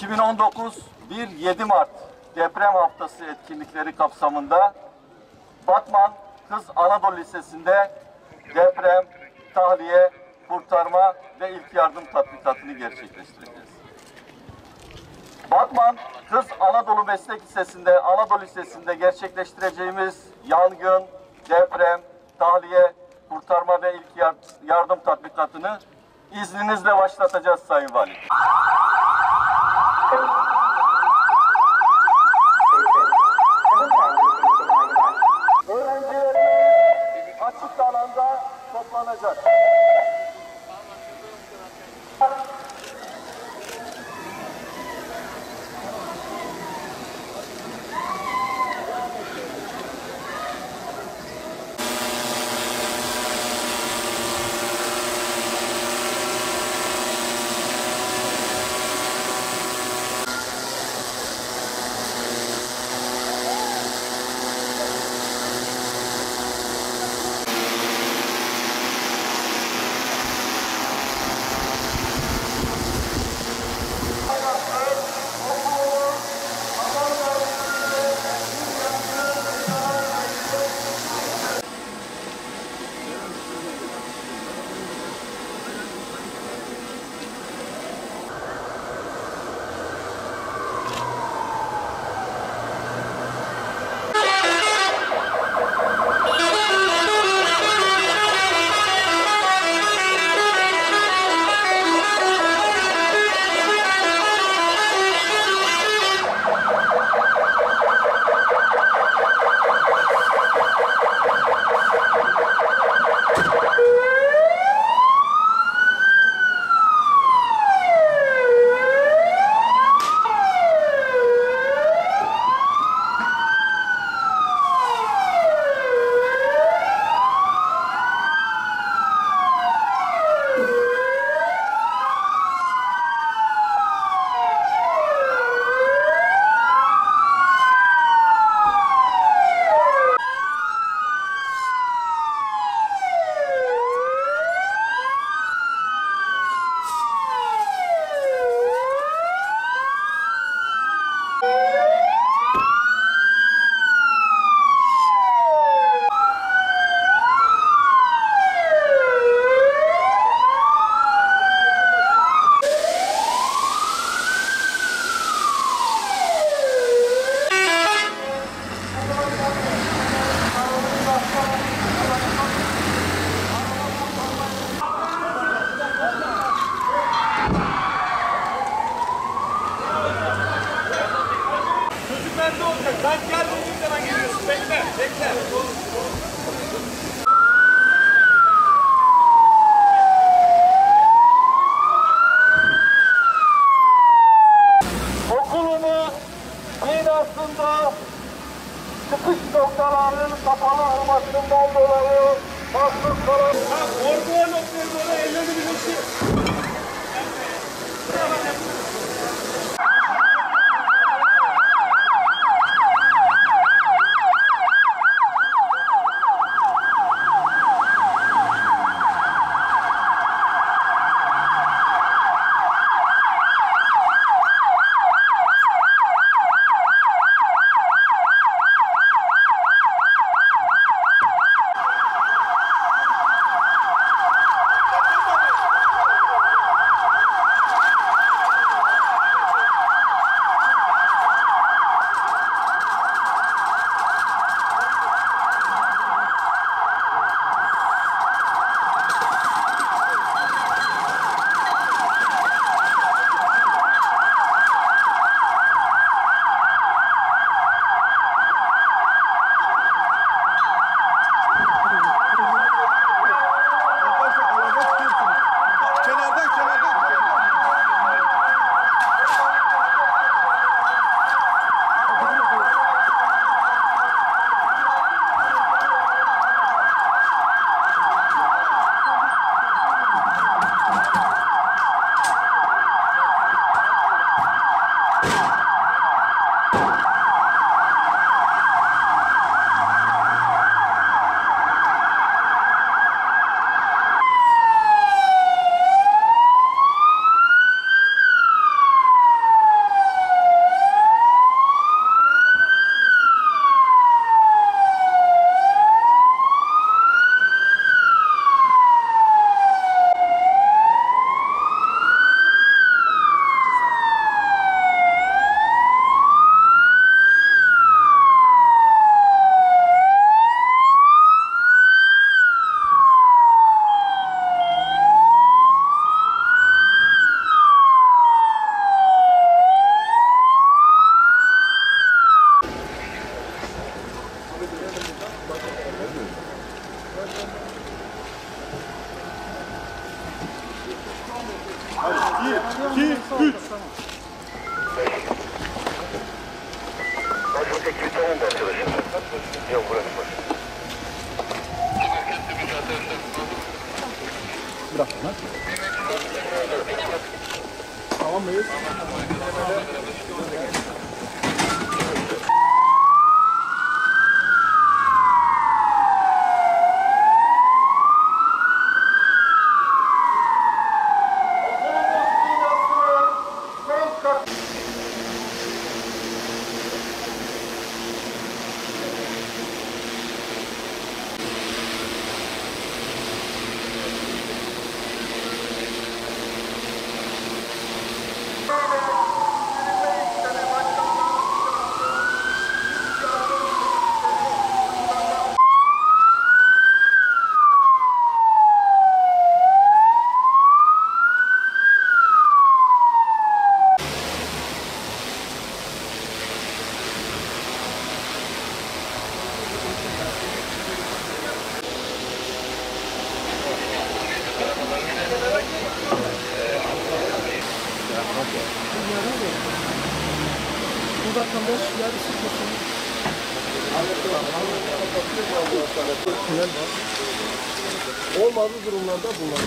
2019 1-7 Mart deprem haftası etkinlikleri kapsamında Batman Kız Anadolu Lisesi'nde deprem, tahliye, kurtarma ve ilk yardım tatbikatını gerçekleştireceğiz. Batman Kız Anadolu Meslek Lisesi'nde, Anadolu Lisesi'nde gerçekleştireceğimiz yangın, deprem, tahliye, kurtarma ve ilk yardım tatbikatını izninizle başlatacağız Sayın Valim. Öğrencilerimiz açık alanda toplanacak. Ben geldiğim zaman geliyorsun. Bekle, bekle. Okulumun binasında çıkış noktalarının kapalı olmasından dolayı mahsur kalan... Orduya noktaya doğru ellerini birleştir. Ekibi tamam mı arkadaşım? Yok bırakma. Tamam mıyız? Olmadığı durumlarda bunlar.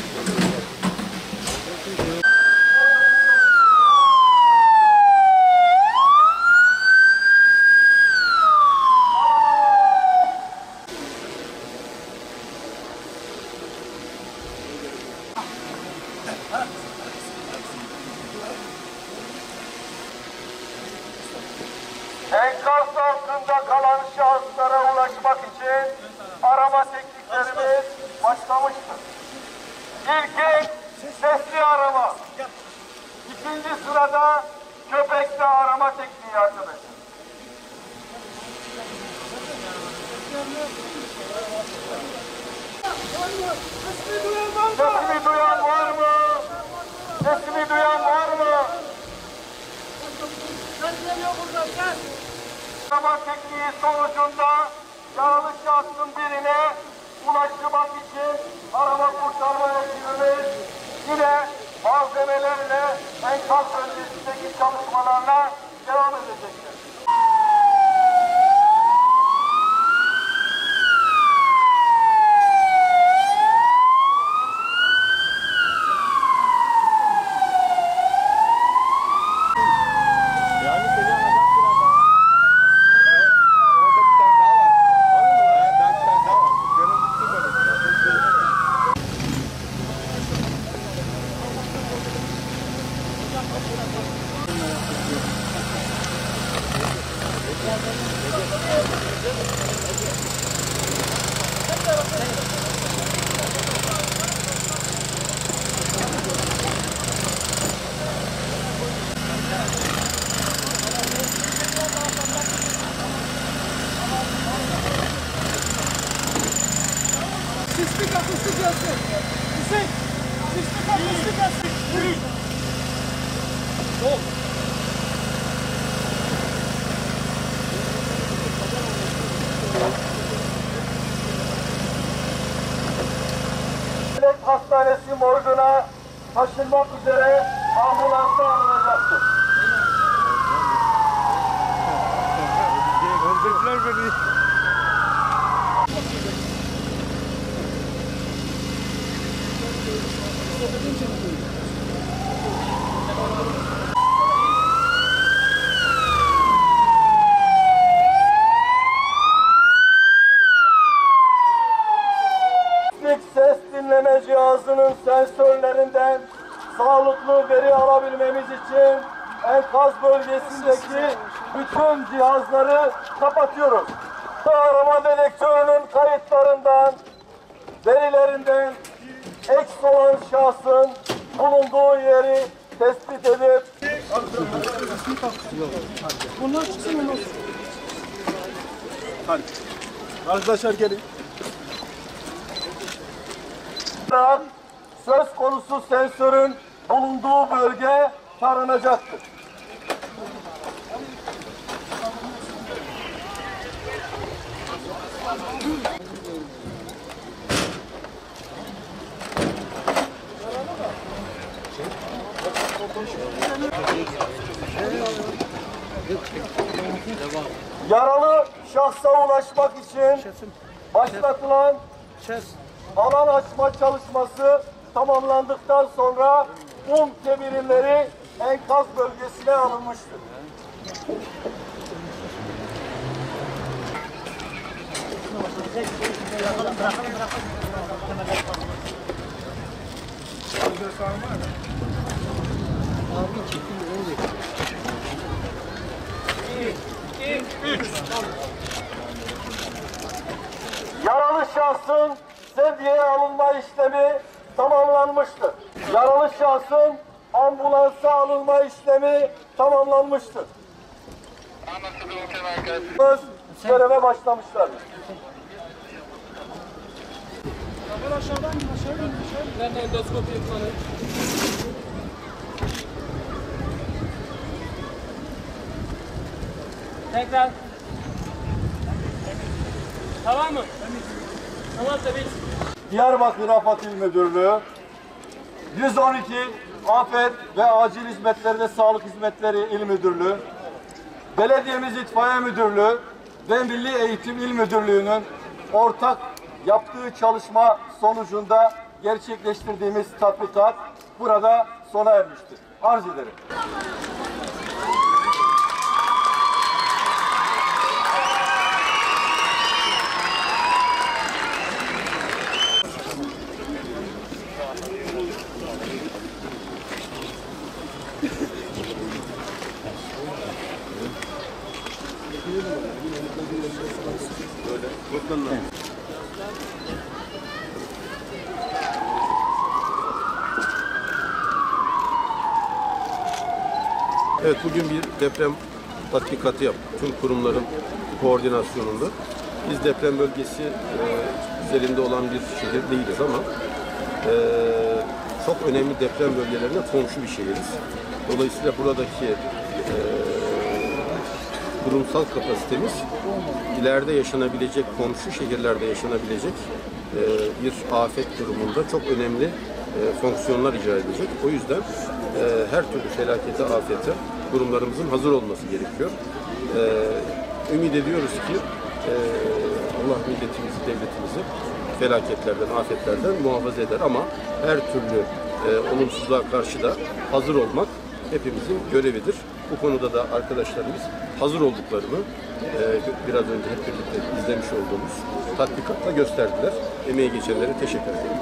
Enkaz altında kalan şahıslara ulaşmak için arama tekniklerimiz başlamıştır. İlki sesli arama. İkinci sırada köpekle arama tekniği arkadaşlar. Sesimi duyan var mı? Sesimi duyan var mı? Arama tekniği sonucunda yaralı şahsın birine ulaşmak için arama kurtarma ekibimiz yine malzemelerle enkaz öncesindeki çalışmalarla devam edecektir. Sisli kapısı gelsin. Hüseyin. Sisli kapısı gelsin. Yürü. Sol. Devlet Hastanesi morguna taşınmak üzere ambulansa alınacaktır. Öldürdüler beni. Ses dinleme cihazının sensörlerinden sağlıklı veri alabilmemiz için enkaz bölgesindeki bütün cihazları kapatıyoruz. Arama dedektörünün kayıtlarından, verilerinden eks olan şahsın bulunduğu yeri tespit edip Bunlar çıksın ondan sonra. Hadi. Arkadaşlar gelin. söz konusu sensörün bulunduğu bölge taranacaktır. Yaralı şahsa ulaşmak için başlatılan alan açma çalışması tamamlandıktan sonra un kemirimleri enkaz bölgesine alınmıştır. Yaralı şahsın sedyeye alınma işlemi tamamlanmıştır. Yaralı şahsın ambulansa alınma işlemi tamamlanmıştır. Göreve başlamışlardır. Nerede endoskopi yapmalı? Tekrar. Tamam mı? Tamam tabii. Diyarbakır Afat İl Müdürlüğü, 112 Afet ve Acil Hizmetleri ve Sağlık Hizmetleri İl Müdürlüğü, Belediyemiz İtfaiye Müdürlüğü ve Milli Eğitim İl Müdürlüğü'nün ortak yaptığı çalışma sonucunda gerçekleştirdiğimiz tatbikat burada sona ermiştir. Arz ederim. Evet, bugün bir deprem tatbikatı yaptık. Tüm kurumların koordinasyonunda. Biz deprem bölgesi üzerinde olan bir şehir değiliz ama çok önemli deprem bölgelerine komşu bir şehiriz. Dolayısıyla buradaki kurumsal kapasitemiz ileride yaşanabilecek, komşu şehirlerde yaşanabilecek bir afet durumunda çok önemli fonksiyonlar icra edecek. O yüzden her türlü felakete, afete kurumlarımızın hazır olması gerekiyor. Ümit ediyoruz ki Allah milletimizi, devletimizi felaketlerden, afetlerden muhafaza eder ama her türlü olumsuzluğa karşı da hazır olmak hepimizin görevidir. Bu konuda da arkadaşlarımız hazır olduklarını biraz önce hep birlikte izlemiş olduğumuz tatbikatla gösterdiler. Emeği geçenlere teşekkür ederim.